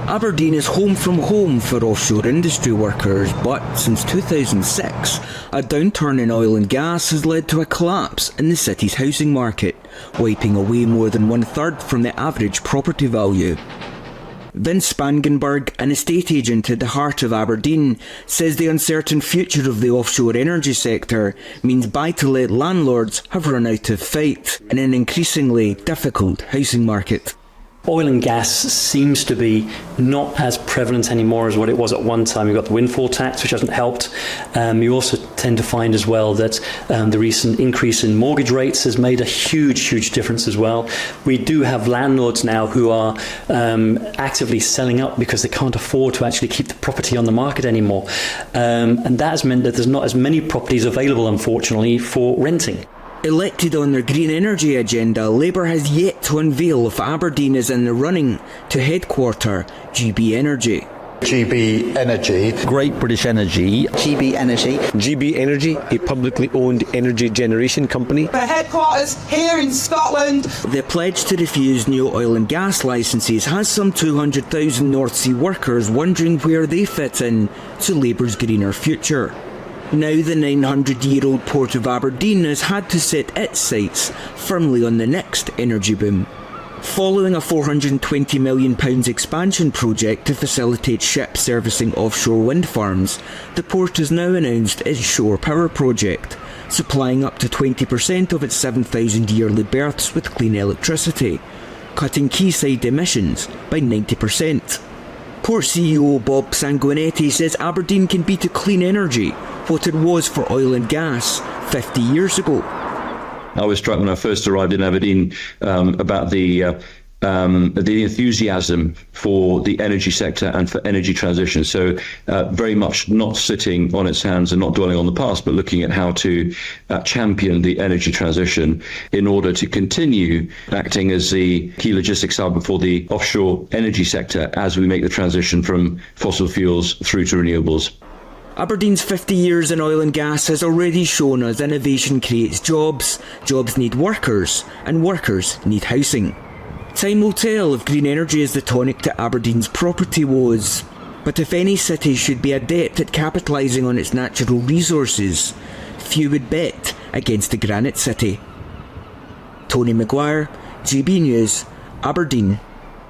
Aberdeen is home from home for offshore industry workers, but since 2006, a downturn in oil and gas has led to a collapse in the city's housing market, wiping away more than 1/3 from the average property value. Vince Spangenburg, an estate agent at the heart of Aberdeen, says the uncertain future of the offshore energy sector means buy-to-let landlords have run out of fight in an increasingly difficult housing market. Oil and gas seems to be not as prevalent anymore as what it was at one time. You've got the windfall tax, which hasn't helped. You also tend to find as well that the recent increase in mortgage rates has made a huge difference as well. We do have landlords now who are actively selling up because they can't afford to actually keep the property on the market anymore. And that has meant that there's not as many properties available, unfortunately, for renting. Elected on their green energy agenda, Labour has yet to unveil if Aberdeen is in the running to headquarter GB Energy. GB Energy. Great British Energy. GB Energy. GB Energy, a publicly owned energy generation company. The headquarters here in Scotland. The pledge to refuse new oil and gas licences has some 200,000 North Sea workers wondering where they fit in to Labour's greener future. Now the 900-year-old Port of Aberdeen has had to set its sights firmly on the next energy boom. Following a £420 million expansion project to facilitate ships servicing offshore wind farms, the port has now announced its shore power project, supplying up to 20% of its 7,000 yearly berths with clean electricity, cutting quayside emissions by 90%. Port CEO Bob Sanguinetti says Aberdeen can be to clean energy what it was for oil and gas 50 years ago. I was struck when I first arrived in Aberdeen about the enthusiasm for the energy sector and for energy transition. So very much not sitting on its hands and not dwelling on the past, but looking at how to champion the energy transition in order to continue acting as the key logistics hub for the offshore energy sector as we make the transition from fossil fuels through to renewables. Aberdeen's 50 years in oil and gas has already shown us innovation creates jobs, jobs need workers, and workers need housing. Time will tell if green energy is the tonic to Aberdeen's property woes. But if any city should be adept at capitalising on its natural resources, few would bet against the Granite City. Tony Maguire, GB News, Aberdeen.